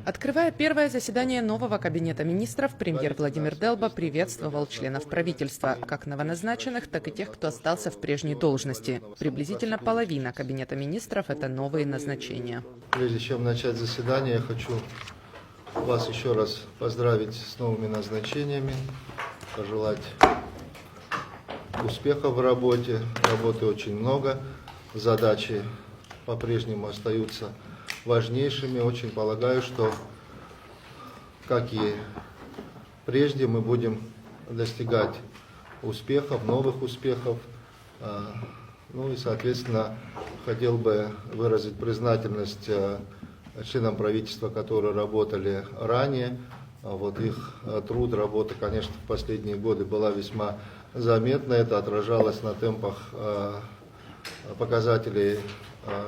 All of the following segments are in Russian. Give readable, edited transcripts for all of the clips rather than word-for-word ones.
Открывая первое заседание нового кабинета министров, премьер Владимир Делба приветствовал членов правительства, как новоназначенных, так и тех, кто остался в прежней должности. Приблизительно половина кабинета министров – это новые назначения. Прежде чем начать заседание, я хочу вас еще раз поздравить с новыми назначениями, пожелать успехов в работе. Работы очень много, задачи по-прежнему остаются важнейшими. Очень полагаю, что, как и прежде, мы будем достигать успехов, новых успехов. Ну и, соответственно, хотел бы выразить признательность членам правительства, которые работали ранее. Вот их труд, работа, конечно, в последние годы была весьма заметна. Это отражалось на темпах показателей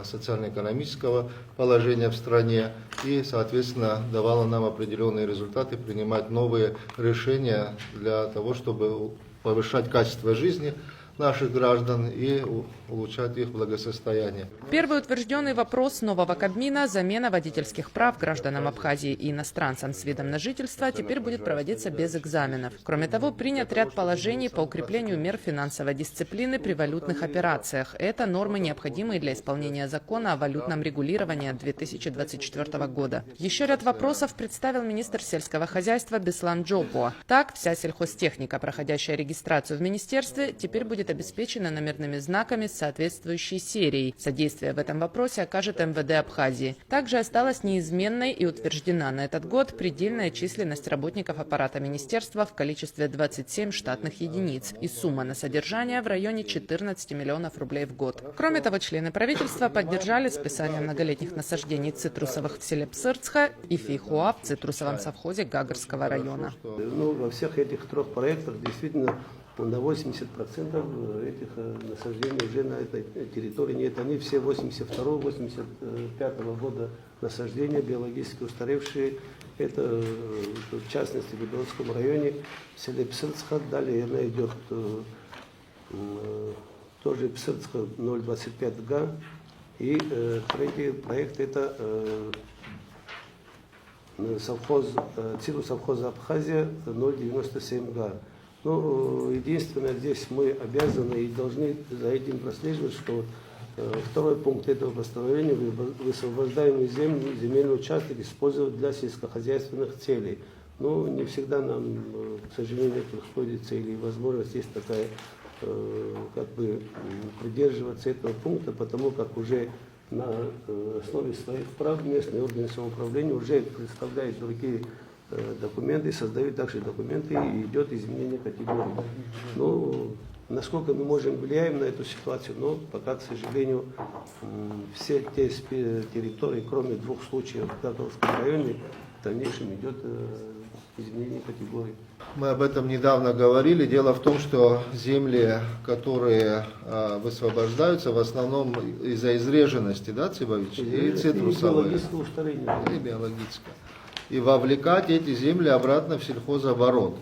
социально-экономического положения в стране и, соответственно, давало нам определенные результаты, принимать новые решения для того, чтобы повышать качество жизни наших граждан и улучшать их благосостояние. Первый утвержденный вопрос нового Кабмина – замена водительских прав гражданам Абхазии и иностранцам с видом на жительство теперь будет проводиться без экзаменов. Кроме того, принят ряд положений по укреплению мер финансовой дисциплины при валютных операциях. Это нормы, необходимые для исполнения закона о валютном регулировании 2024 года. Еще ряд вопросов представил министр сельского хозяйства Беслан Джопуа. Так, вся сельхозтехника, проходящая регистрацию в министерстве, теперь будет обеспечена номерными знаками с соответствующей серией. Содействие в этом вопросе окажет МВД Абхазии. Также осталась неизменной и утверждена на этот год предельная численность работников аппарата министерства в количестве 27 штатных единиц и сумма на содержание в районе 14 миллионов рублей в год. Кроме того, члены правительства поддержали списание многолетних насаждений цитрусовых в селе Псырцха и фейхоа в цитрусовом совхозе Гагарского района. Во всех этих трех проектах действительно на 80% этих насаждений уже на этой территории нет. Они все 82-85 года насаждения, биологически устаревшие. Это, в частности, в Бедонском районе, в селе Псырцха. Далее она идет тоже Псырцха 0,25 га. И третий проект – это цитрусовхоза Абхазия 0,97 га. Ну, единственное, здесь мы обязаны и должны за этим прослеживать, что второй пункт этого постановления – высвобождаемые земельный участок использовать для сельскохозяйственных целей. Ну, не всегда нам, к сожалению, приходится или возможность есть такая, как бы придерживаться этого пункта, потому как уже на основе своих прав местные органы самоуправления уже представляют другие документы, создают также документы и идет изменение категории. Ну, насколько мы можем влияем на эту ситуацию, но пока, к сожалению, все те территории, кроме двух случаев в Гагаровском районе, в дальнейшем идет изменение категории. Мы об этом недавно говорили. Дело в том, что земли, которые высвобождаются, в основном из-за изреженности, да, Цибович, и цитрусовые, и биологическое. И вовлекать эти земли обратно в сельхозоборот.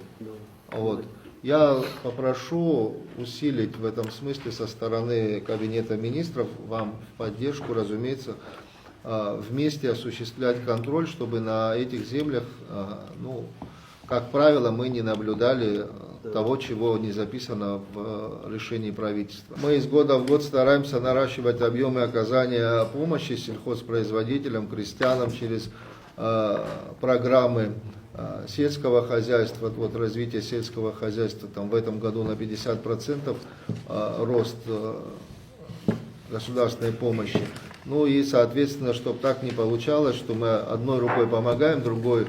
Вот. Я попрошу усилить в этом смысле со стороны Кабинета министров, вам в поддержку, разумеется, вместе осуществлять контроль, чтобы на этих землях, ну, как правило, мы не наблюдали того, чего не записано в решении правительства. Мы из года в год стараемся наращивать объемы оказания помощи сельхозпроизводителям, крестьянам через программы сельского хозяйства, вот развитие сельского хозяйства, там в этом году на 50% рост государственной помощи. Ну и, соответственно, чтобы так не получалось, что мы одной рукой помогаем, другой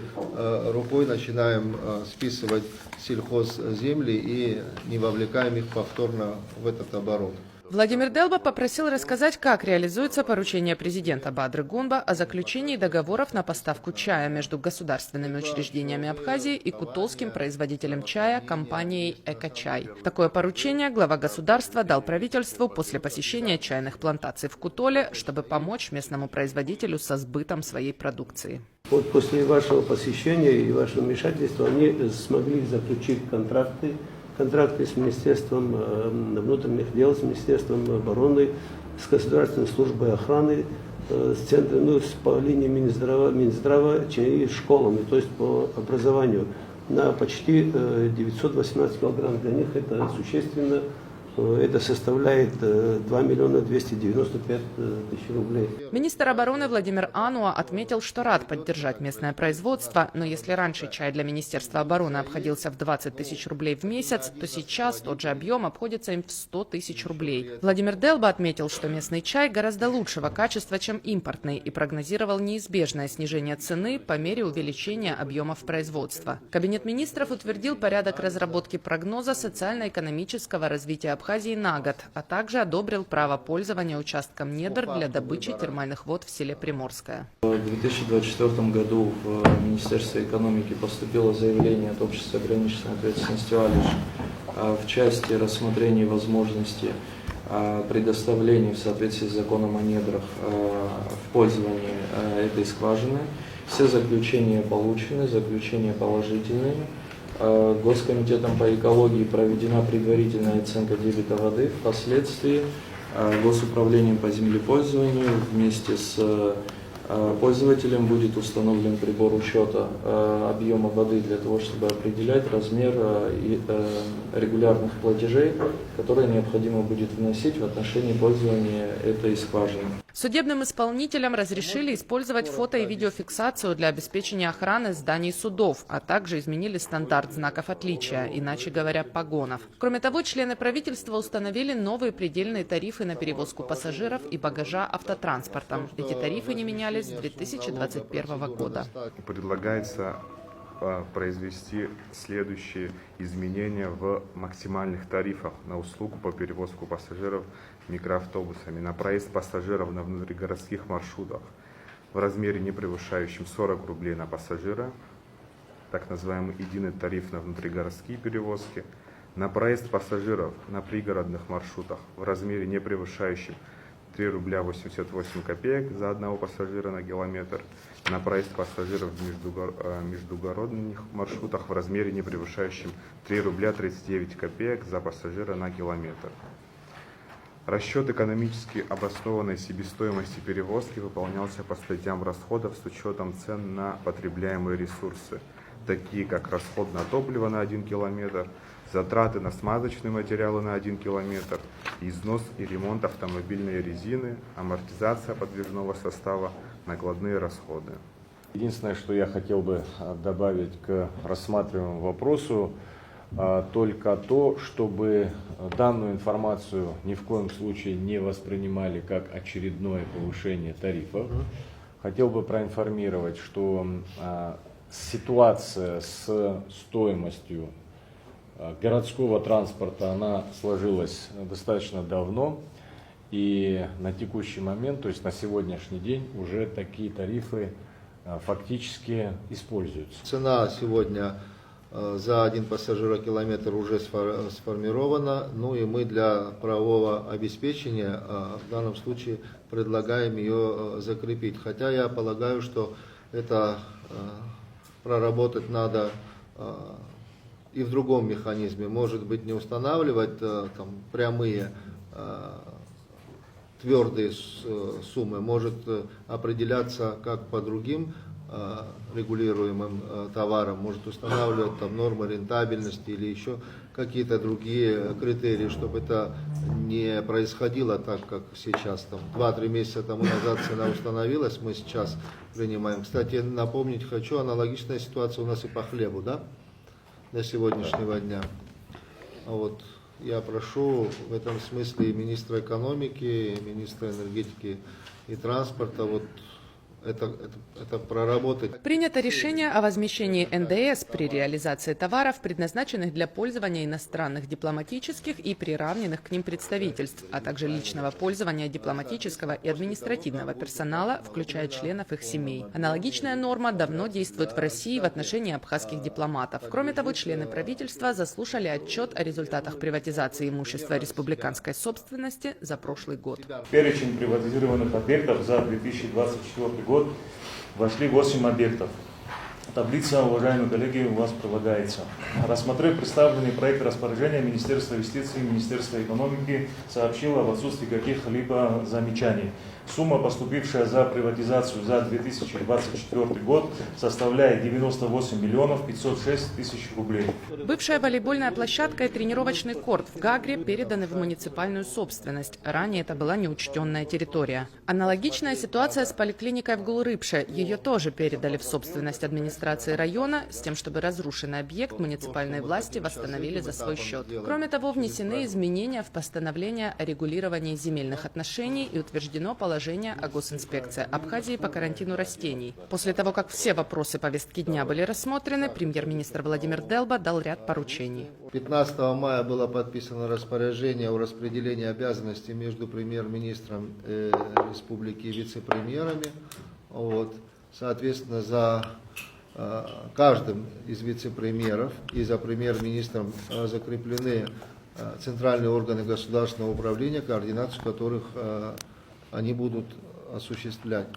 рукой начинаем списывать сельхозземли и не вовлекаем их повторно в этот оборот. Владимир Делба попросил рассказать, как реализуется поручение президента Бадры Гунба о заключении договоров на поставку чая между государственными учреждениями Абхазии и кутолским производителем чая компанией «Экочай». Такое поручение глава государства дал правительству после посещения чайных плантаций в Кутоле, чтобы помочь местному производителю со сбытом своей продукции. Вот после вашего посещения и вашего вмешательства они смогли заключить контракты с Министерством внутренних дел, с Министерством обороны, с Государственной службой охраны, по линии Минздрава и школами, то есть по образованию, на почти 918 килограмм. Для них это существенно. Это составляет 2 миллиона 295 тысяч рублей. Министр обороны Владимир Ануа отметил, что рад поддержать местное производство, но если раньше чай для Министерства обороны обходился в 20 тысяч рублей в месяц, то сейчас тот же объем обходится им в 100 тысяч рублей. Владимир Делба отметил, что местный чай гораздо лучшего качества, чем импортный, и прогнозировал неизбежное снижение цены по мере увеличения объемов производства. Кабинет министров утвердил порядок разработки прогноза социально-экономического развития Абхазии на год, а также одобрил право пользования участком недр для добычи термальных вод в селе Приморское. В 2024 году в Министерство экономики поступило заявление от Общества ограниченной ответственности «Алиш» в части рассмотрения возможности предоставления в соответствии с законом о недрах в пользовании этой скважины. Все заключения получены, заключения положительные. Госкомитетом по экологии проведена предварительная оценка дебита воды. Впоследствии Госуправлением по землепользованию вместе с пользователем будет установлен прибор учета объема воды для того, чтобы определять размер регулярных платежей, которые необходимо будет вносить в отношении пользования этой скважины. Судебным исполнителям разрешили использовать фото- и видеофиксацию для обеспечения охраны зданий судов, а также изменили стандарт знаков отличия, иначе говоря, погонов. Кроме того, члены правительства установили новые предельные тарифы на перевозку пассажиров и багажа автотранспортом. Эти тарифы не менялись с 2021 года. Предлагается произвести следующие изменения в максимальных тарифах на услугу по перевозку пассажиров микроавтобусами на проезд пассажиров на внутригородских маршрутах в размере, не превышающем 40 рублей на пассажира, так называемый единый тариф на внутригородские перевозки, на проезд пассажиров на пригородных маршрутах в размере, не превышающем 3 рубля 88 копеек за одного пассажира на километр, на проезд пассажиров в междугородных маршрутах в размере, не превышающем 3 рубля 39 копеек за пассажира на километр. Расчет экономически обоснованной себестоимости перевозки выполнялся по статьям расходов с учетом цен на потребляемые ресурсы, такие как расход на топливо на 1 километр, затраты на смазочные материалы на 1 километр, износ и ремонт автомобильной резины, амортизация подвижного состава, накладные расходы. Единственное, что я хотел бы добавить к рассматриваемому вопросу, только то, чтобы данную информацию ни в коем случае не воспринимали как очередное повышение тарифов. Хотел бы проинформировать, что ситуация с стоимостью городского транспорта, она сложилась достаточно давно, и на текущий момент, то есть на сегодняшний день, уже такие тарифы фактически используются. Цена сегодня за 1 пассажирокилометр уже сформирована, ну и мы для правового обеспечения в данном случае предлагаем ее закрепить. Хотя я полагаю, что это проработать надо и в другом механизме. Может быть, не устанавливать там прямые твердые суммы, может определяться как по другим регулируемым товарам, может устанавливать там нормы рентабельности или еще какие-то другие критерии, чтобы это не происходило так, как сейчас. 2-3 месяца тому назад цена установилась, мы сейчас принимаем. Кстати, напомнить хочу, аналогичная ситуация у нас и по хлебу, да, до сегодняшнего дня. Вот. Я прошу в этом смысле и министра экономики, и министра энергетики и транспорта это проработать. Принято решение о возмещении НДС при реализации товаров, предназначенных для пользования иностранных дипломатических и приравненных к ним представительств, а также личного пользования дипломатического и административного персонала, включая членов их семей. Аналогичная норма давно действует в России в отношении абхазских дипломатов. Кроме того, члены правительства заслушали отчет о результатах приватизации имущества республиканской собственности за прошлый год. В перечень приватизированных объектов за 2024 год вошли 8 объектов. Таблица, уважаемые коллеги, у вас прилагается. Рассмотрев представленный проект распоряжения, Министерство юстиции и Министерство экономики сообщило об отсутствии каких-либо замечаний. Сумма, поступившая за приватизацию за 2024 год, составляет 98 миллионов 506 тысяч рублей. Бывшая волейбольная площадка и тренировочный корт в Гагре переданы в муниципальную собственность. Ранее это была неучтенная территория. Аналогичная ситуация с поликлиникой в Гулрыбше. Ее тоже передали в собственность администрации района с тем, чтобы разрушенный объект муниципальные власти восстановили за свой счет. Кроме того, внесены изменения в постановление о регулировании земельных отношений и утверждено положение о госинспекции Абхазии по карантину растений. После того, как все вопросы повестки дня были рассмотрены, премьер-министр Владимир Делба дал ряд поручений. 15 мая было подписано распоряжение о распределении обязанностей между премьер-министром республики и вице-премьерами. Соответственно, за каждым из вице-премьеров и за премьер-министром закреплены центральные органы государственного управления, координацию которых они будут осуществлять.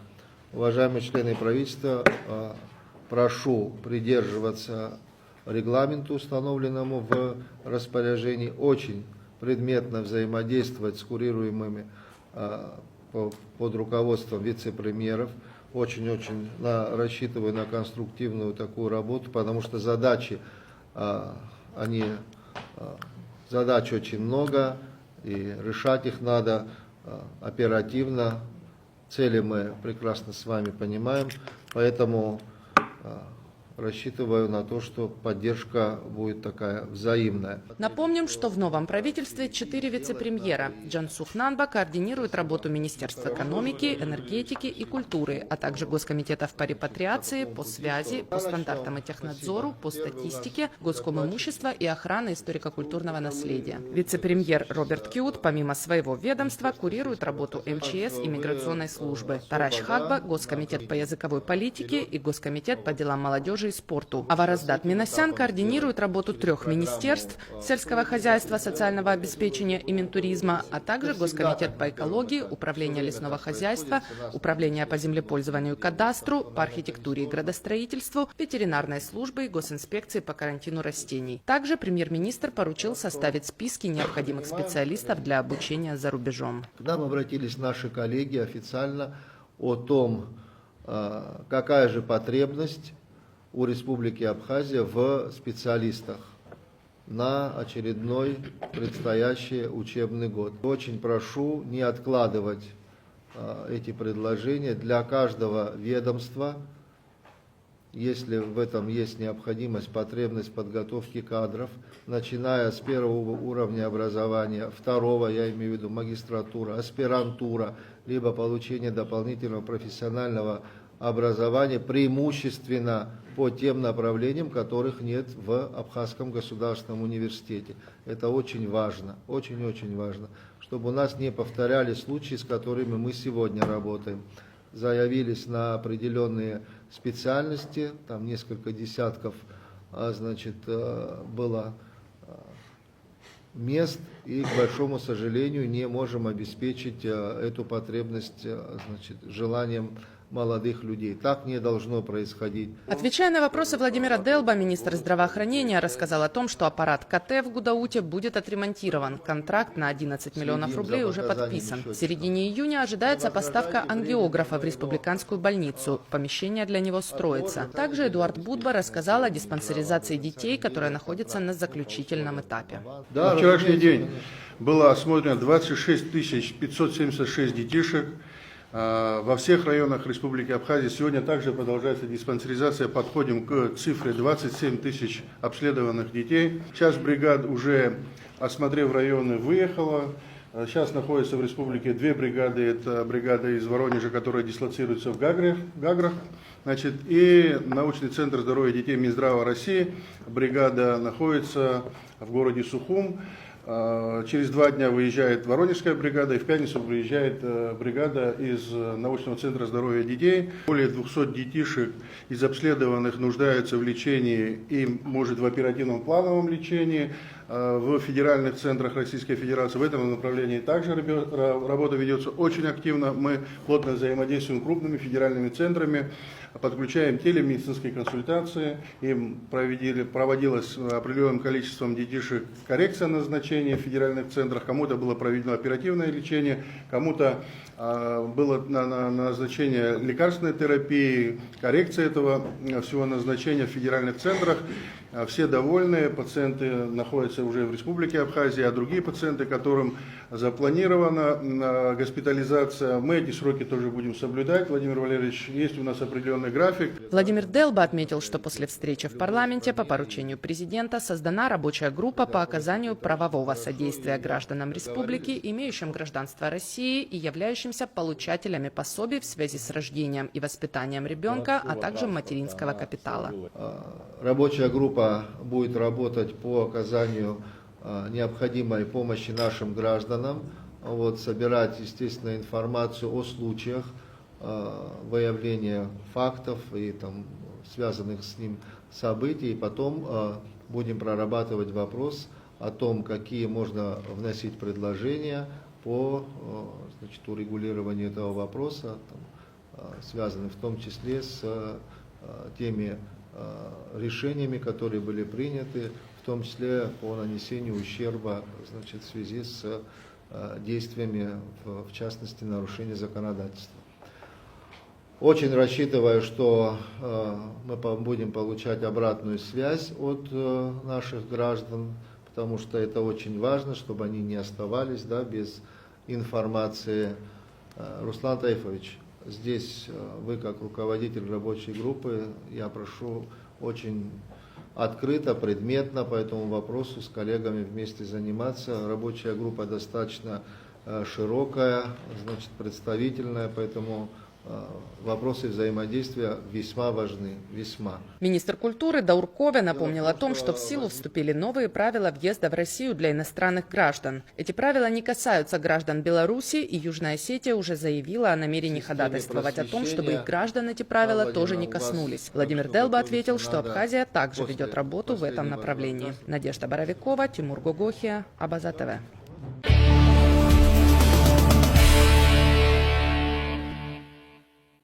Уважаемые члены правительства, прошу придерживаться регламенту, установленному в распоряжении, очень предметно взаимодействовать с курируемыми под руководством вице-премьеров. Очень-очень рассчитываю на конструктивную такую работу, потому что задач очень много, и решать их надо оперативно. Цели мы прекрасно с вами понимаем, поэтому рассчитываю на то, что поддержка будет такая взаимная. Напомним, что в новом правительстве 4 вице-премьера. Джансух Нанба координирует работу Министерства экономики, энергетики и культуры, а также госкомитетов по репатриации, по связи, по стандартам и технадзору, по статистике, госкомимущества и охраны историко-культурного наследия. Вице-премьер Роберт Кьют, помимо своего ведомства, курирует работу МЧС и миграционной службы. Тараш Хагба – госкомитет по языковой политике и госкомитет по делам молодежи и спорту. А Вараздат Минасян координирует работу 3 министерств – сельского хозяйства, социального обеспечения и Минтуризма, а также Госкомитет по экологии, Управление лесного хозяйства, Управление по землепользованию и кадастру, по архитектуре и градостроительству, ветеринарной службы и госинспекции по карантину растений. Также премьер-министр поручил составить списки необходимых специалистов для обучения за рубежом. К нам обратились наши коллеги официально о том, какая же потребность у Республики Абхазия в специалистах на очередной предстоящий учебный год. Очень прошу не откладывать эти предложения для каждого ведомства, если в этом есть необходимость, потребность подготовки кадров, начиная с 1-го уровня образования, 2-го, я имею в виду магистратура, аспирантура, либо получение дополнительного профессионального образования, преимущественно по тем направлениям, которых нет в Абхазском государственном университете. Это очень важно, очень-очень важно, чтобы у нас не повторялись случаи, с которыми мы сегодня работаем. Заявились на определенные специальности, там несколько десятков, было мест, и, к большому сожалению, не можем обеспечить эту потребность желанием молодых людей. Так не должно происходить. Отвечая на вопросы Владимира Делба, министр здравоохранения рассказал о том, что аппарат КТ в Гудауте будет отремонтирован. Контракт на 11 миллионов рублей уже подписан. В середине июня ожидается поставка ангиографа в республиканскую больницу. Помещение для него строится. Также Эдуард Будба рассказал о диспансеризации детей, которая находится на заключительном этапе. На вчерашний день было осмотрено 26 576 детишек. Во всех районах Республики Абхазия сегодня также продолжается диспансеризация. Подходим к цифре 27 тысяч обследованных детей. Сейчас бригада, уже осмотрев районы, выехала. Сейчас находятся в республике 2 бригады. Это бригада из Воронежа, которая дислоцируется в Гаграх. И научный центр здоровья детей Минздрава России. Бригада находится в городе Сухум. Через 2 дня выезжает Воронежская бригада, и в пятницу выезжает бригада из научного центра здоровья детей. Более 200 детишек из обследованных нуждаются в лечении и, может, в оперативном плановом лечении. в федеральных центрах Российской Федерации. В этом направлении также работа ведется очень активно. Мы плотно взаимодействуем с крупными федеральными центрами, подключаем телемедицинские консультации. Им проводилось определенным количеством детишек коррекция назначения в федеральных центрах. Кому-то было проведено оперативное лечение, кому-то было назначение лекарственной терапии, коррекция этого всего назначения в федеральных центрах. Все довольны, пациенты находятся уже в Республике Абхазия, а другие пациенты, которым запланирована госпитализация, мы эти сроки тоже будем соблюдать. Владимир Валерьевич, есть у нас определенный график. Владимир Делба отметил, что после встречи в парламенте по поручению президента создана рабочая группа по оказанию правового содействия гражданам республики, имеющим гражданство России и являющимся получателями пособий в связи с рождением и воспитанием ребенка, а также материнского капитала. Рабочая группа будет работать по оказанию необходимой помощи нашим гражданам, собирать, естественно, информацию о случаях выявления фактов и связанных с ним событий. И потом будем прорабатывать вопрос о том, какие можно вносить предложения по урегулированию этого вопроса, связанных в том числе с теми решениями, которые были приняты, в том числе по нанесению ущерба в связи с действиями, в частности, нарушения законодательства. Очень рассчитываю, что мы будем получать обратную связь от наших граждан, потому что это очень важно, чтобы они не оставались без информации. Руслан Таифович, здесь вы, как руководитель рабочей группы, я прошу очень открыто, предметно по этому вопросу с коллегами вместе заниматься. Рабочая группа достаточно широкая, представительная, поэтому вопросы взаимодействия весьма важны, весьма. Министр культуры Даур Кове напомнил о том, что в силу вступили новые правила въезда в Россию для иностранных граждан. Эти правила не касаются граждан Беларуси, и Южная Осетия уже заявила о намерении ходатайствовать о том, чтобы их граждан эти правила тоже не коснулись. Владимир Делба ответил, что Абхазия также ведет работу в этом направлении. Надежда Боровикова, Тимур Гогохия, Абаза ТВ.